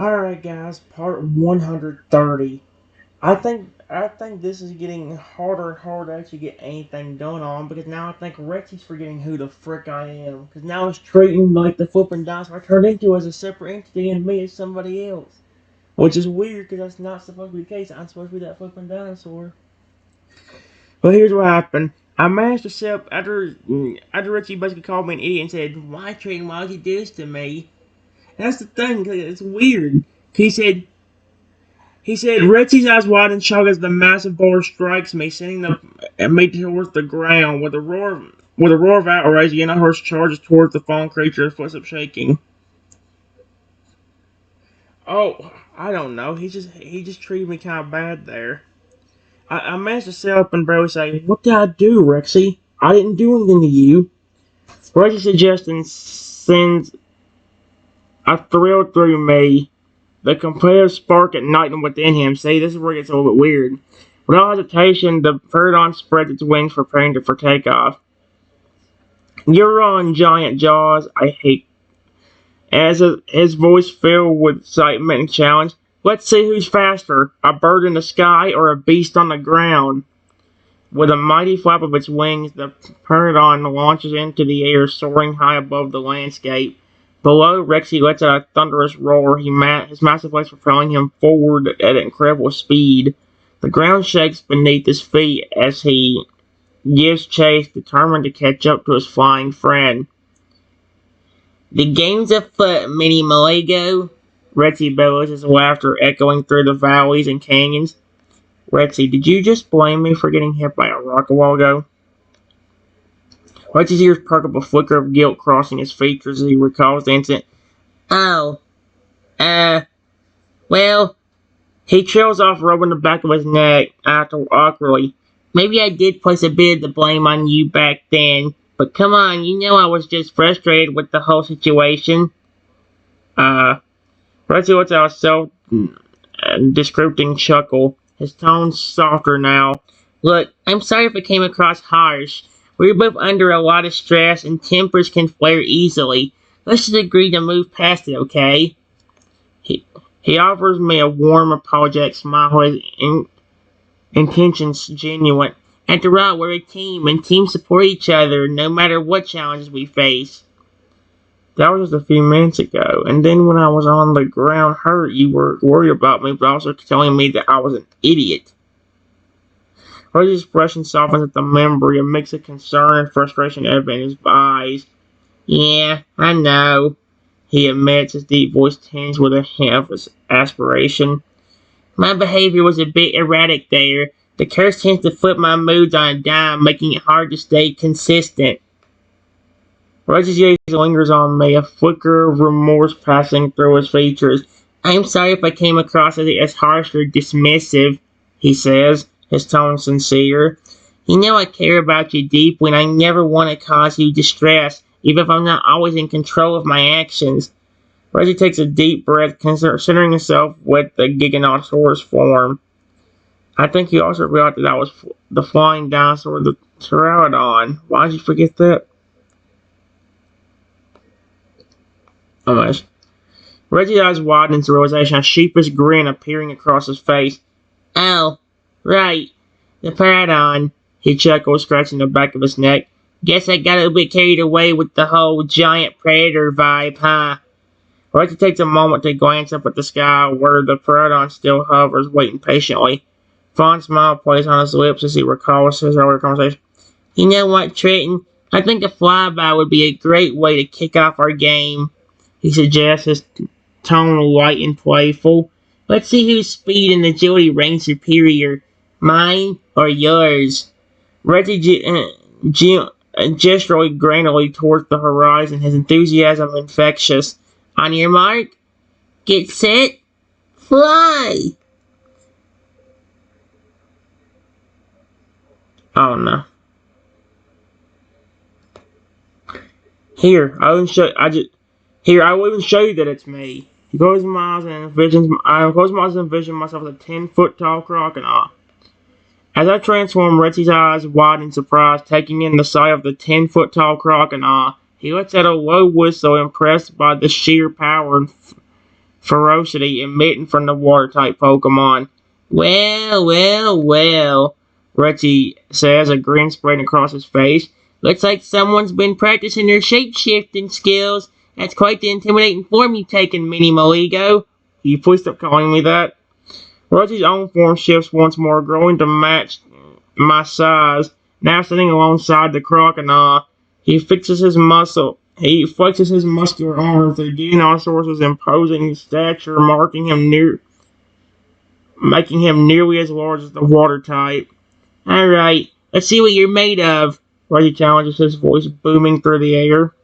Alright guys, part 130. I think this is getting harder and harder to actually get anything done on because now I think Rexy's forgetting who the frick I am. Because now it's treating like the flipping dinosaur I turned into as a separate entity and me as somebody else. Which is weird because that's not supposed to be the case. I'm supposed to be that flipping dinosaur. Well, here's what happened. I managed to set up after Rexy basically called me an idiot and said, "Why Trayton, why would you do this to me?" And that's the thing, 'cause it's weird. He said He said, Rexy's eyes wide and shocked as the massive boulder strikes me, sending me towards the ground. With a roar of outrage, the horse charges towards the fallen creature, his footsteps shaking. Oh, I don't know. He just treated me kind of bad there. I managed to sit up and barely say, "What did I do, Rexy? I didn't do anything to you." Rexy's suggestion sends a thrill through me. The competitive spark igniting within him. See, this is where it gets a little bit weird. Without hesitation, the Pterodon spreads its wings, preparing for takeoff. "You're on, giant jaws," I hate. As his voice filled with excitement and challenge. "Let's see who's faster, a bird in the sky or a beast on the ground." With a mighty flap of its wings, the Pterodon launches into the air, soaring high above the landscape. Below, Rexy lets out a thunderous roar, his massive legs propelling him forward at incredible speed. The ground shakes beneath his feet as he gives chase, determined to catch up to his flying friend. "The game's afoot, Mini Malago," Rexy bellows, his laughter echoing through the valleys and canyons. "Rexy, did you just blame me for getting hit by a rock a while ago?" Rexy's ears perk up, a flicker of guilt crossing his features as he recalls the incident. "Oh, well," he trails off, rubbing the back of his neck awkwardly. "Maybe I did place a bit of the blame on you back then, but come on, you know I was just frustrated with the whole situation." Rexy lets out a self-descripting chuckle, his tone softer now. "Look, I'm sorry if it came across harsh. We're both under a lot of stress and tempers can flare easily. Let's just agree to move past it, okay?" He offers me a warm, apologetic smile, his intentions genuine. "After all, we're a team, and teams support each other no matter what challenges we face." That was just a few minutes ago, and then when I was on the ground hurt, you were worried about me, but also telling me that I was an idiot. Rose's expression softens at the memory, a mix of concern and frustration evident in his eyes. "Yeah, I know," he admits, his deep voice tinged with a hint of aspiration. "My behavior was a bit erratic there. The curse tends to flip my moods on a dime, making it hard to stay consistent." Rose's gaze lingers on me, a flicker of remorse passing through his features. "I'm sorry if I came across as harsh or dismissive," he says, his tone sincere. "You know I care about you deeply and I never want to cause you distress, even if I'm not always in control of my actions." Reggie takes a deep breath, considering himself with the Giganotosaurus form. "I think you also realized that I was the flying dinosaur, the Pterodon. Why did you forget that?" Almost. Reggie's eyes widen into realization, a sheepish grin appearing across his face. "Oh, right, the Pterodon," he chuckled, scratching the back of his neck. "Guess I got a bit carried away with the whole giant predator vibe, huh?" Reggie takes a moment to glance up at the sky where the Pterodon still hovers, waiting patiently. A fond smile plays on his lips as he recalls his earlier conversation. "You know what, Trenton? I think a flyby would be a great way to kick off our game," he suggests, his tone light and playful. "Let's see whose speed and agility reigns superior, mine or yours." Reggie gestured grandly towards the horizon, his enthusiasm infectious. "On your mark, get set, fly!" Oh no. Here, I will even show you that it's me. I close my eyes and envision myself as a 10-foot tall crocodile. As I transform, Retsy's eyes widen in surprise, taking in the sight of the 10-foot tall crocodile. He lets out a low whistle, impressed by the sheer power ferocity emitting from the water-type Pokemon. Well, well, well, Rexy says, a grin spreading across his face. Looks like someone's been practicing their shape-shifting skills. That's quite the intimidating form you've taken, Mini Maligo. You please stop calling me that? Rexy's own form shifts once more, growing to match my size. Now sitting alongside the crocodile, He flexes his muscular arms, the Dinosaur's imposing stature, making him nearly as large as the water type. Alright, let's see what you're made of, Reggie challenges, his voice booming through the air.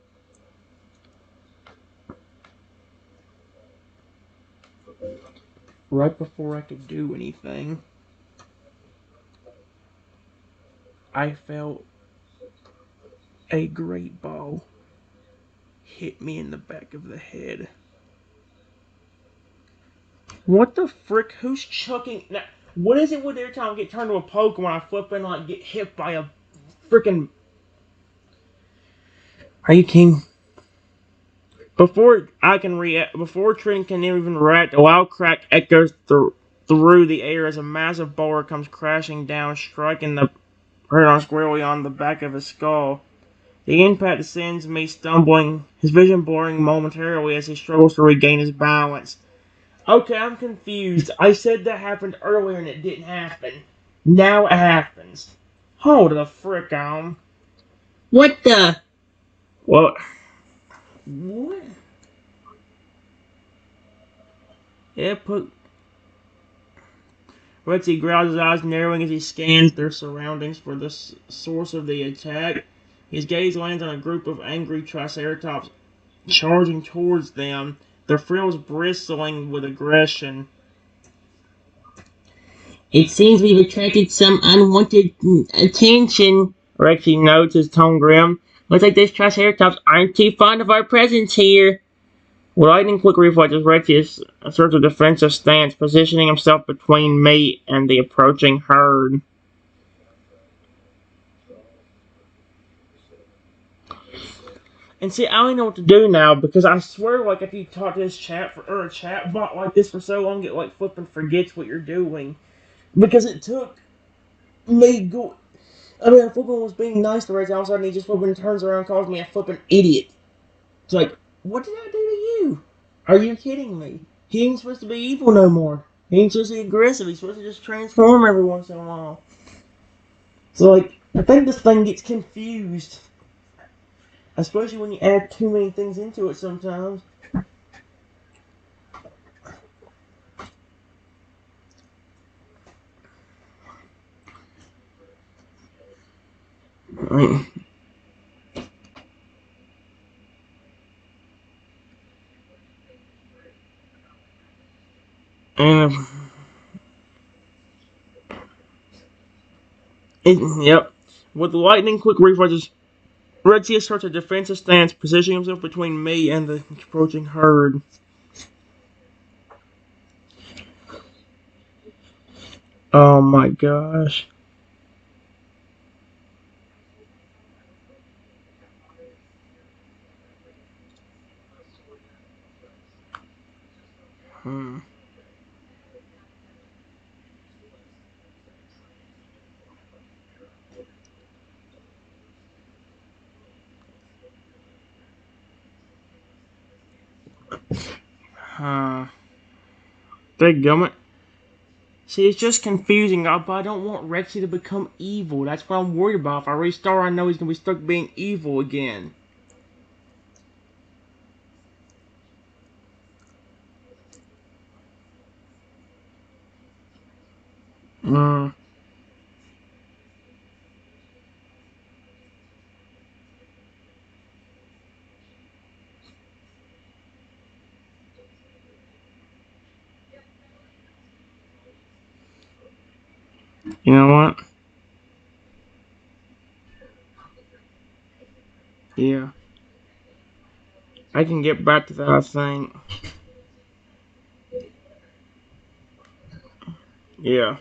Right before I could do anything, I felt a great ball hit me in the back of the head. What the frick? Who's chucking? Now, what is it with every time I get turned to a Pokemon, I flip and like get hit by a freaking? Are you kidding? Before Trin can even react, a loud crack echoes through the air as a massive boulder comes crashing down, striking the Pterodon squarely on the back of his skull. The impact sends me stumbling, his vision blurring momentarily as he struggles to regain his balance. Okay, I'm confused. I said that happened earlier and it didn't happen. Now it happens. Hold the frick on. What the? What? What? It put. Rexy growls, his eyes narrowing as he scans their surroundings for the source of the attack. His gaze lands on a group of angry Triceratops charging towards them, their frills bristling with aggression. It seems we've attracted some unwanted attention, Rexy notes, his tone grim. Looks like these Triceratops aren't too fond of our presence here. With lightning quick reflexes, Rexy asserts a defensive stance, positioning himself between me and the approaching herd. And see, I don't know what to do now, because I swear, like, if you talk to this a chat bot like this for so long, it, like, flipping forgets what you're doing. Because it took me I mean, flipping was being nice to Rexy, all of a sudden he just flipping turns around and calls me a flipping idiot. It's like, what did I do to you? Are you kidding me? He ain't supposed to be evil no more. He ain't supposed to be aggressive. He's supposed to just transform every once in a while. So, like, I think this thing gets confused. Especially when you add too many things into it sometimes. Right. And, yep. With the lightning quick reflexes, Rexy starts a defensive stance, positioning himself between me and the approaching herd. Oh my gosh. Hmm. Dadgummit. See, it's just confusing, but I don't want Rexy to become evil. That's what I'm worried about. If I restart, I know he's gonna be stuck being evil again. Hmm. You know what? Yeah. I can get back to that, I think. Yeah.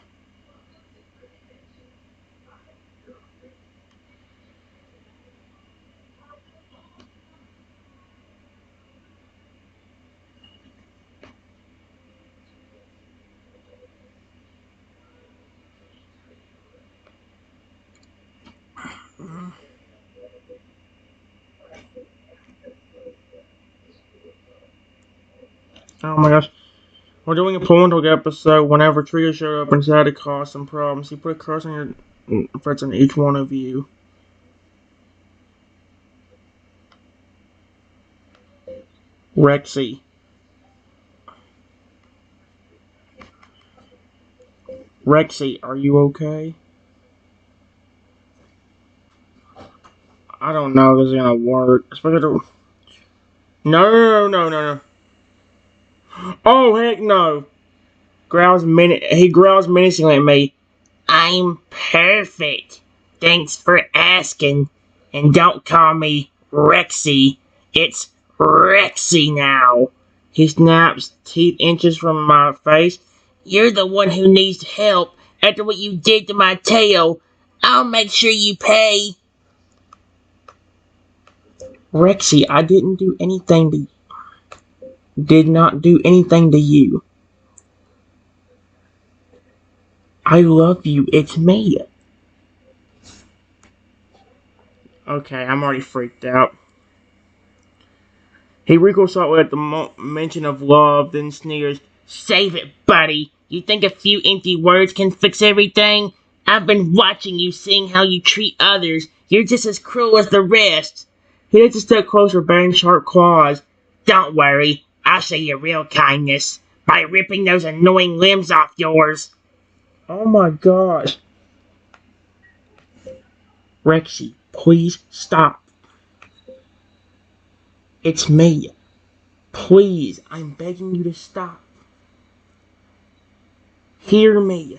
Oh my gosh. We're doing a Pulling episode whenever Trio showed up and decided to cause some problems. He put a curse on your threats on each one of you. Rexy. Rexy, are you okay? I don't know if this is gonna work. Especially to... No. Oh, heck no. He growls menacingly at me. I'm perfect. Thanks for asking. And don't call me Rexy. It's Rexy now. He snaps, teeth inches from my face. You're the one who needs help after what you did to my tail. I'll make sure you pay. Rexy, I did not do anything to you. I love you. It's me. Okay, I'm already freaked out. He wriggles slightly at the mention of love, then sneers. Save it, buddy. You think a few empty words can fix everything? I've been watching you, seeing how you treat others. You're just as cruel as the rest. He takes a step closer, baring sharp claws. Don't worry, I'll show you real kindness by ripping those annoying limbs off yours. Oh my gosh. Rexy, please stop. It's me. Please, I'm begging you to stop. Hear me.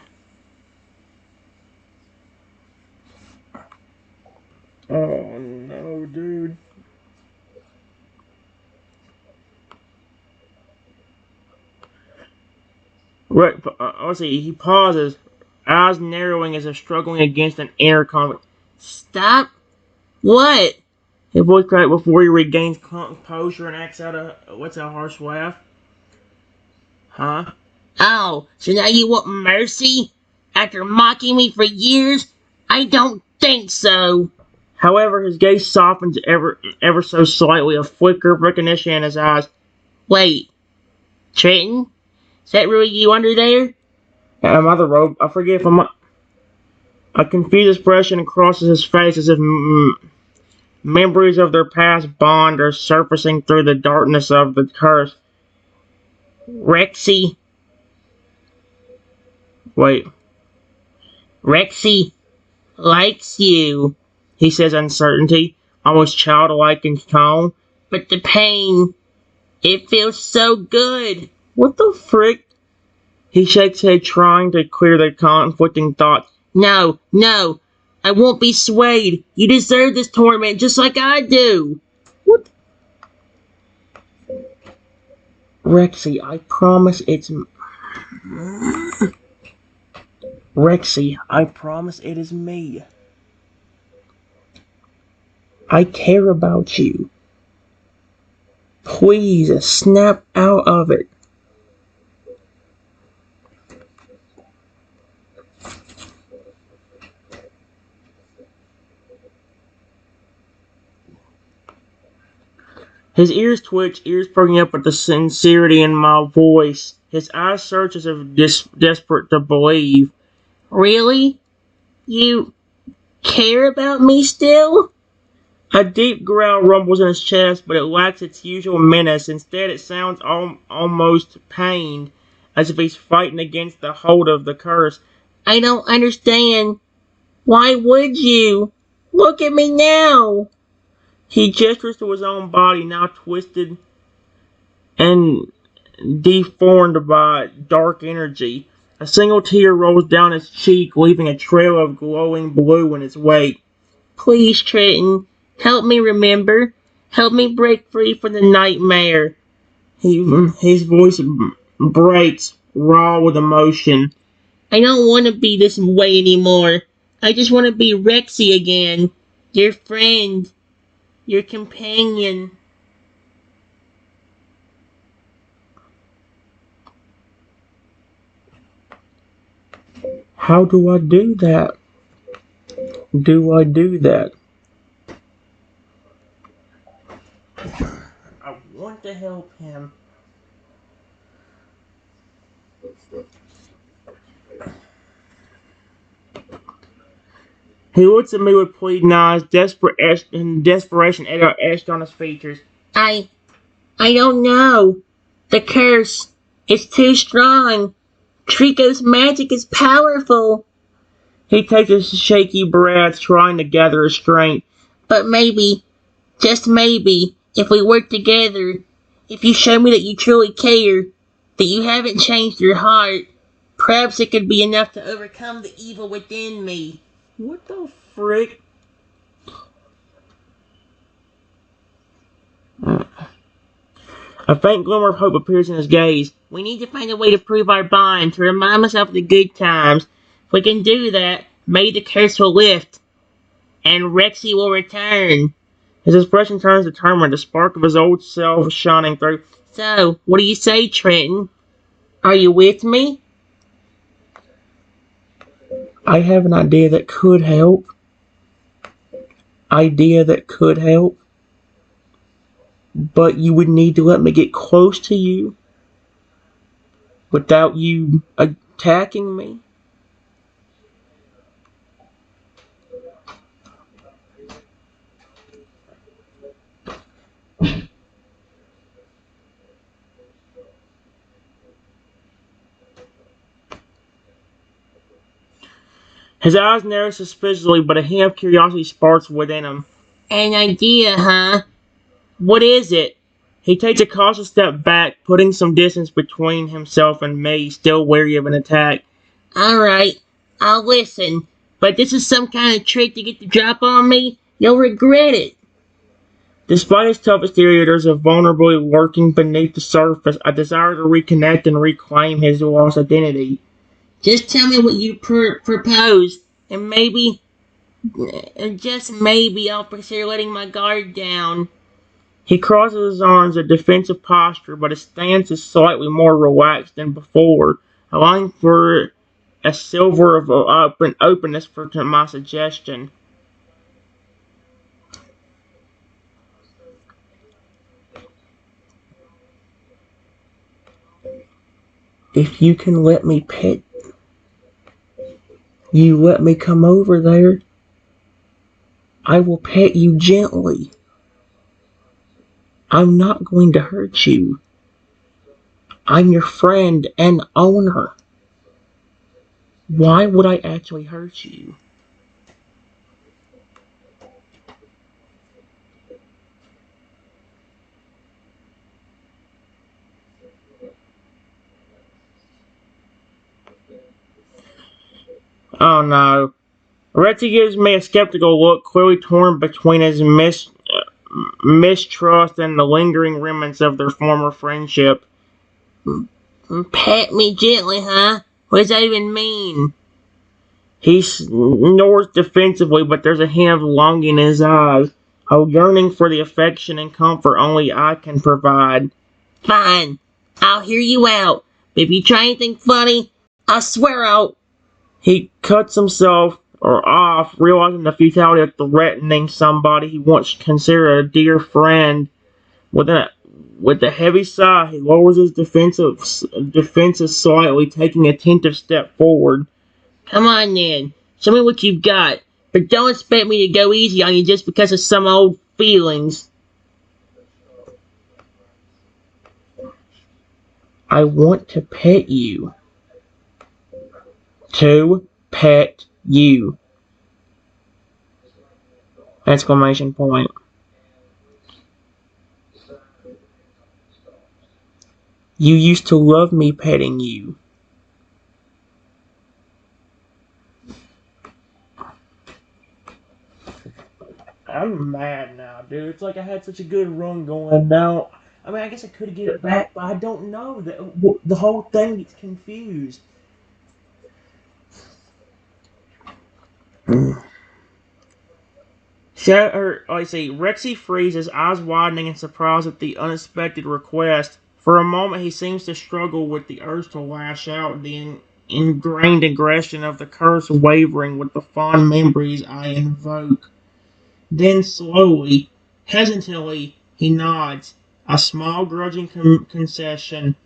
Oh no, dude. Right, let's see, he pauses, eyes narrowing as if struggling against an inner conflict. Stop? What? His voice cracked before he regains composure and acts out a harsh laugh. Huh? Oh, so now you want mercy? After mocking me for years? I don't think so. However, his gaze softens ever so slightly, a flicker of recognition in his eyes. Wait, Trenton? Is that really you under there? Mother Robe, I forget if a confused expression crosses his face as if memories of their past bond are surfacing through the darkness of the curse. Rexy. Wait. Rexy likes you, he says uncertainty, almost childlike in tone. But the pain, it feels so good. What the frick? He shakes his head, trying to clear the conflicting thoughts. No, I won't be swayed. You deserve this torment just like I do. What? Rexy, I promise it's... Rexy, I promise it is me. I care about you. Please, snap out of it. His ears twitch, ears perking up at the sincerity in my voice. His eyes search as if desperate to believe. Really? You care about me still? A deep growl rumbles in his chest, but it lacks its usual menace. Instead, it sounds almost pained, as if he's fighting against the hold of the curse. I don't understand. Why would you? Look at me now. He gestures to his own body, now twisted and deformed by dark energy. A single tear rolls down his cheek, leaving a trail of glowing blue in its wake. Please, Trenton, help me remember. Help me break free from the nightmare. His voice breaks, raw with emotion. I don't want to be this way anymore. I just want to be Rexy again. Your friend. Your companion. How do I do that? I want to help him. He looks at me with pleading eyes, desperation etched on his features. I don't know. The curse is too strong. Trico's magic is powerful. He takes a shaky breath, trying to gather his strength. But maybe, just maybe, if we work together, if you show me that you truly care, that you haven't changed your heart, perhaps it could be enough to overcome the evil within me. What the frick? A faint glimmer of hope appears in his gaze. We need to find a way to prove our bond, to remind myself of the good times. If we can do that, maybe the curse will lift, and Rexy will return. His expression turns determined, the spark of his old self shining through. So, what do you say, Trenton? Are you with me? I have an idea that could help. But you would need to let me get close to you without you attacking me. His eyes narrow suspiciously, but a hint of curiosity sparks within him. An idea, huh? What is it? He takes a cautious step back, putting some distance between himself and me, still wary of an attack. Alright, I'll listen. But this is some kind of trick to get the drop on me? You'll regret it. Despite his tough exterior, there's a vulnerability lurking beneath the surface, a desire to reconnect and reclaim his lost identity. Just tell me what you propose, and maybe, just maybe, I'll consider letting my guard down. He crosses his arms, a defensive posture, but his stance is slightly more relaxed than before, allowing for a silver of openness for my suggestion. If you can let me pet you, let me come over there. I will pet you gently. I'm not going to hurt you. I'm your friend and owner. Why would I actually hurt you? Oh no. Rexy gives me a skeptical look, clearly torn between his mistrust and the lingering remnants of their former friendship. Pat me gently, huh? What does that even mean? He snores defensively, but there's a hint of longing in his eyes, a yearning for the affection and comfort only I can provide. Fine, I'll hear you out, but if you try anything funny, I swear I'll... He cuts himself off, realizing the futility of threatening somebody he once considered a dear friend. With a heavy sigh, he lowers his defenses slightly, taking a tentative step forward. Come on then, show me what you've got, but don't expect me to go easy on you just because of some old feelings. I want to pet you. To pet you. Exclamation point. You used to love me petting you. I'm mad now, dude. It's like I had such a good run going now. I mean, I guess I could get it back, but I don't know. The whole thing gets confused. Rexy freezes, eyes widening in surprise at the unexpected request. For a moment, he seems to struggle with the urge to lash out, the ingrained aggression of the curse wavering with the fond memories I invoke. Then slowly, hesitantly, he nods, a small grudging concession.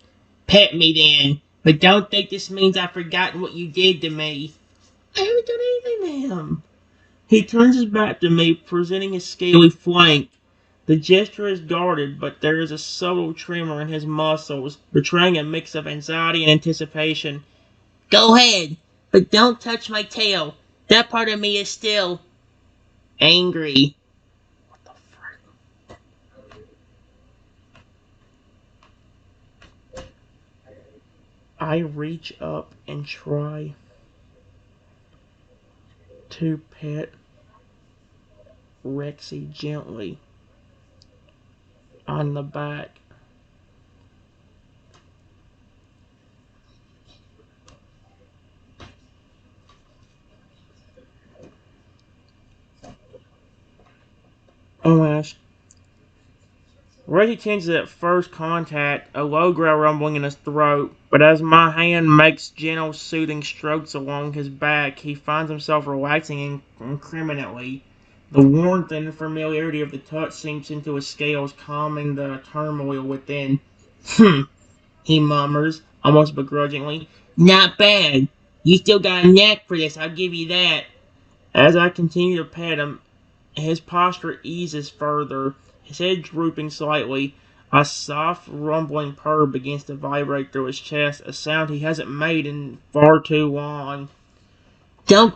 Pet me then. But don't think this means I've forgotten what you did to me. I haven't done anything to him. He turns his back to me, presenting his scaly flank. The gesture is guarded, but there is a subtle tremor in his muscles, betraying a mix of anxiety and anticipation. Go ahead, but don't touch my tail. That part of me is still angry. What the frick? I reach up and try to pet Rexy gently on the back. Oh my gosh. Reggie changes at first contact, a low growl rumbling in his throat, but as my hand makes gentle, soothing strokes along his back, he finds himself relaxing incrementally. The warmth and familiarity of the touch sinks into his scales, calming the turmoil within. He murmurs, almost begrudgingly. Not bad. You still got a knack for this, I'll give you that. As I continue to pet him, his posture eases further, his head drooping slightly. A soft, rumbling purr begins to vibrate through his chest, a sound he hasn't made in far too long. Don't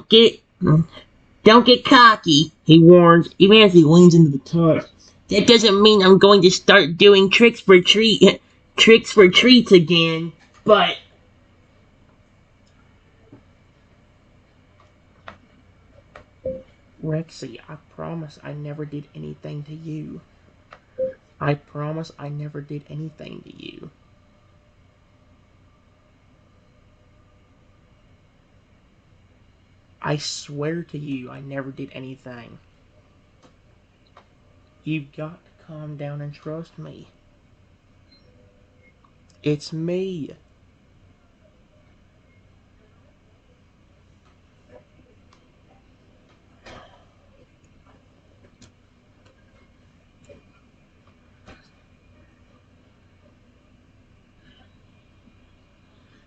get cocky, he warns, even as he leans into the touch. That doesn't mean I'm going to start doing tricks for treats again, but Rexy, I promise I never did anything to you. I promise I never did anything to you. I swear to you I never did anything. You've got to calm down and trust me. It's me.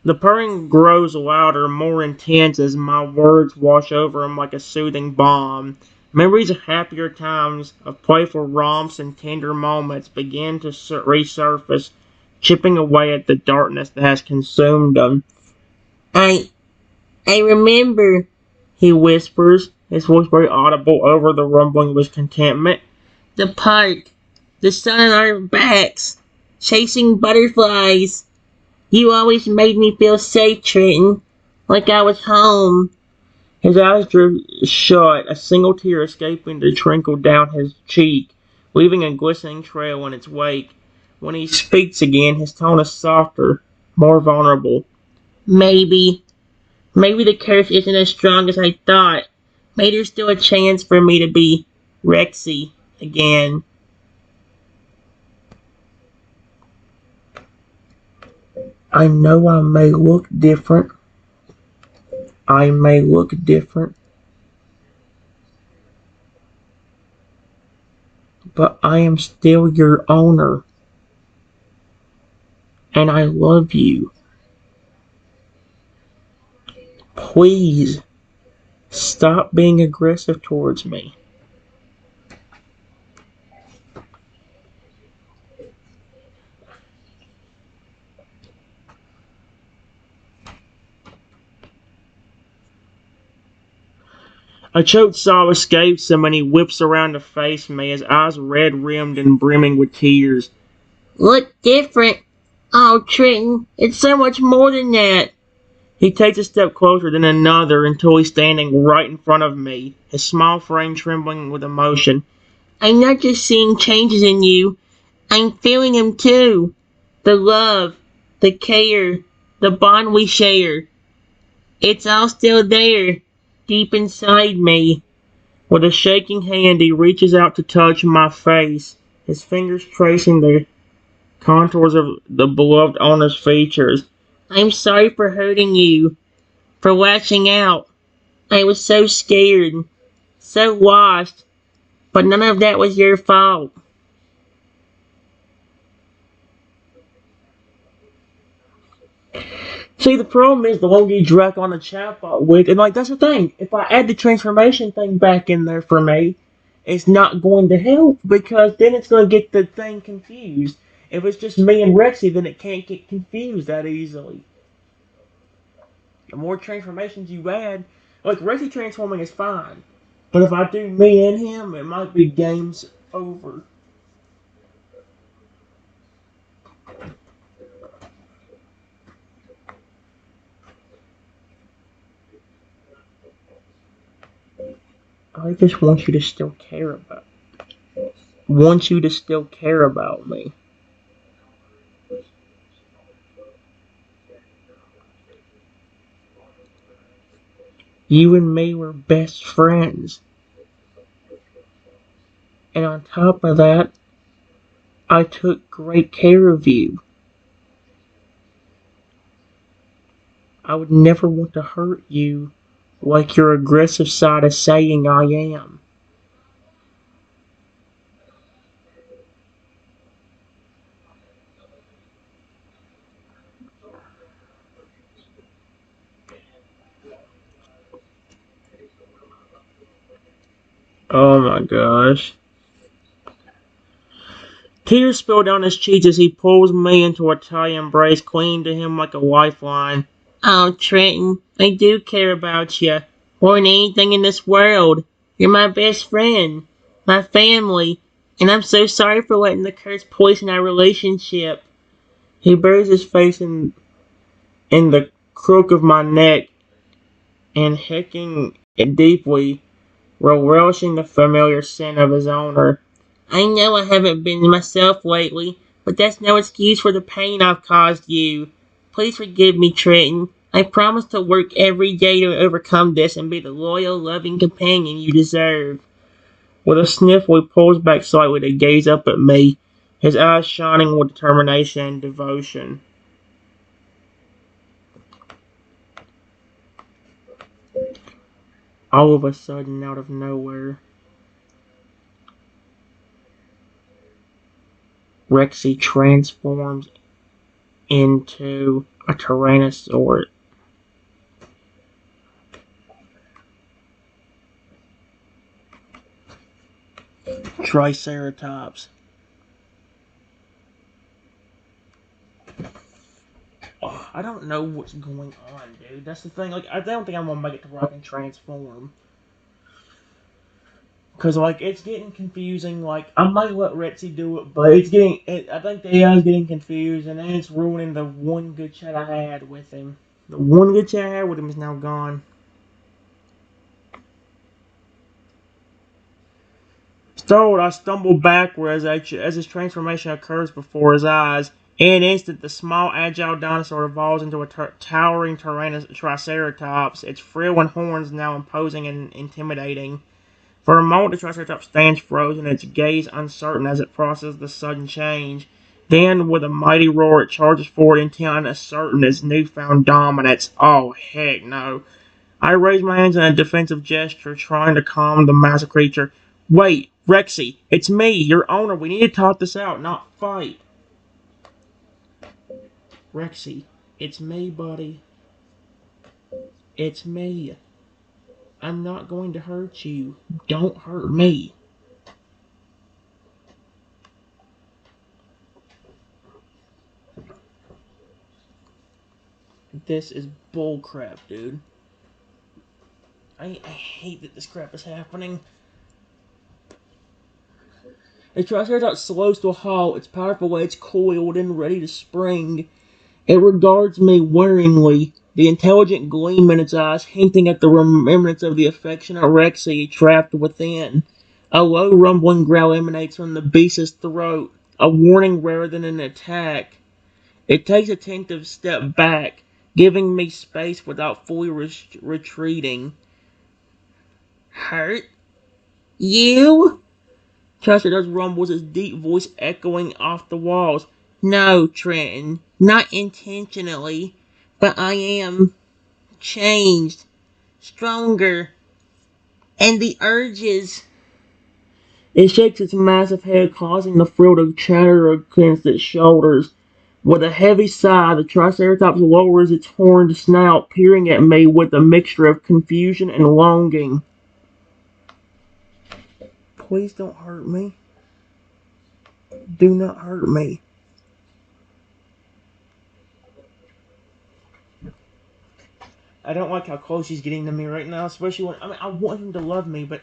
The purring grows louder, more intense as my words wash over him like a soothing balm. Memories of happier times, of playful romps and tender moments begin to resurface, chipping away at the darkness that has consumed them. I remember, he whispers, his voice very audible over the rumbling of his contentment. The park, the sun on our backs, chasing butterflies. You always made me feel safe, Trenton, like I was home. His eyes drew shut, a single tear escaping to trickle down his cheek, leaving a glistening trail in its wake. When he speaks again, his tone is softer, more vulnerable. Maybe the curse isn't as strong as I thought. Maybe there's still a chance for me to be Rexy again. I know I may look different. I may look different. But I am still your owner. And I love you. Please, stop being aggressive towards me. A choked sob escapes him and he whips around to face me, his eyes red-rimmed and brimming with tears. Look different? Oh, Trenton, it's so much more than that. He takes a step closer, then another, until he's standing right in front of me, his small frame trembling with emotion. I'm not just seeing changes in you, I'm feeling them too. The love, the care, the bond we share. It's all still there, deep inside me. With a shaking hand, he reaches out to touch my face, his fingers tracing the contours of the beloved owner's features. I'm sorry for hurting you, for lashing out. I was so scared, so lost, but none of that was your fault. See, the problem is the longer you drag on the chatbot with, and like that's the thing. If I add the transformation thing back in there for me, it's not going to help because then it's going to get the thing confused. If it's just me and Rexy, then it can't get confused that easily. The more transformations you add, like Rexy transforming is fine, but if I do me and him, it might be games over. I just want you to still care about. Want you to still care about me. You and me were best friends. And on top of that, I took great care of you. I would never want to hurt you like your aggressive side is saying I am. Oh my gosh. Tears spill down his cheeks as he pulls me into a tight embrace, clinging to him like a lifeline. Oh, Trenton, I do care about you more than anything in this world. You're my best friend, my family, and I'm so sorry for letting the curse poison our relationship. He buries his face in the crook of my neck and hecking deeply, relishing the familiar scent of his owner. I know I haven't been myself lately, but that's no excuse for the pain I've caused you. Please forgive me, Trenton. I promise to work every day to overcome this and be the loyal, loving companion you deserve. With a sniffle, he pulls back slightly to gaze up at me, his eyes shining with determination and devotion. All of a sudden, out of nowhere, Rexy transforms into a Tyrannosaurus. Triceratops. Oh, I don't know what's going on, dude. That's the thing. Like, I don't think I'm gonna make it to where I can transform. Cause like it's getting confusing. Like I might let Rexy do it, but I think the AI is getting confused, and then it's ruining the one good chat I had with him. The one good chat I had with him is now gone. Startled, I stumble backward as his transformation occurs before his eyes. In an instant, the small, agile dinosaur evolves into a towering Triceratops, its frill and horns now imposing and intimidating. For a moment, the Triceratops stands frozen, its gaze uncertain as it processes the sudden change. Then, with a mighty roar, it charges forward, intent and asserting its newfound dominance. Oh, heck no. I raise my hands in a defensive gesture, trying to calm the massive creature. Wait, Rexy, it's me, your owner. We need to talk this out, not fight. Rexy, it's me, buddy. It's me. I'm not going to hurt you. Don't hurt me. This is bullcrap, dude. I hate that this crap is happening. The Triceratops slows to a halt, its powerful legs coiled and ready to spring. It regards me warningly, the intelligent gleam in its eyes hinting at the remembrance of the affectionate Rexy trapped within. A low rumbling growl emanates from the beast's throat, a warning rather than an attack. It takes a tentative step back, giving me space without fully retreating. Hurt? You? Triceratops rumbles, its deep voice echoing off the walls. No, Trenton, not intentionally, but I am changed, stronger, and the urges. It shakes its massive head, causing the frill to chatter against its shoulders. With a heavy sigh, the Triceratops lowers its horned snout, peering at me with a mixture of confusion and longing. Please don't hurt me. Do not hurt me. I don't like how close he's getting to me right now, especially when I want him to love me, but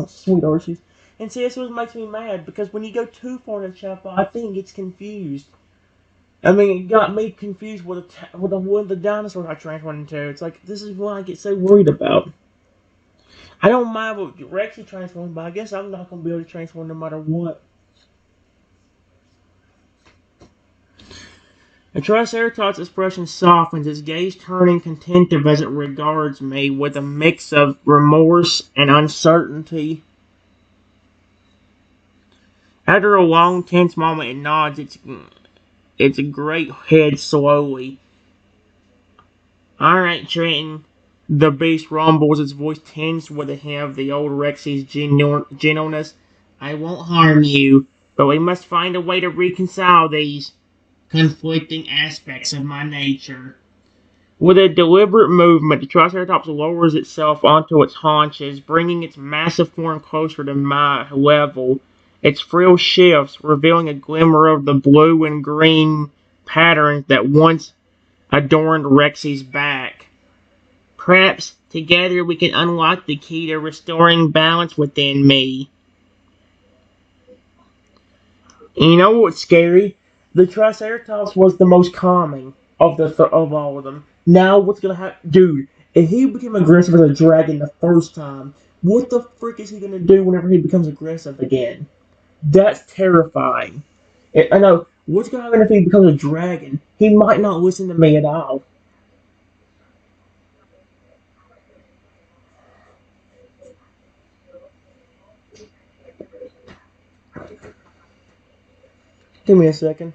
sweet Arceus. And see, this is what makes me mad because when you go too far in a chapter, I think it gets confused. I mean, it got me confused with one of the dinosaurs I transformed into. It's like this is what I get so worried about. I don't mind what Rexy transformed, but I guess I'm not gonna be able to transform no matter what. The Triceratops' expression softens, its gaze turning contentive as it regards me with a mix of remorse and uncertainty. After a long, tense moment, it nods its great head slowly. Alright, Trenton. The beast rumbles, its voice tinged with a hint of the old Rexy's gentleness. I won't harm you, but we must find a way to reconcile these conflicting aspects of my nature. With a deliberate movement, the Triceratops lowers itself onto its haunches, bringing its massive form closer to my level. Its frill shifts, revealing a glimmer of the blue and green patterns that once adorned Rexy's back. Perhaps together we can unlock the key to restoring balance within me. And you know what's scary? The Triceratops was the most calming of all of them. Now what's gonna happen, dude? If he became aggressive as a dragon the first time, what the frick is he gonna do whenever he becomes aggressive again? That's terrifying. I know. What's gonna happen if he becomes a dragon? He might not listen to me at all. Give me a second.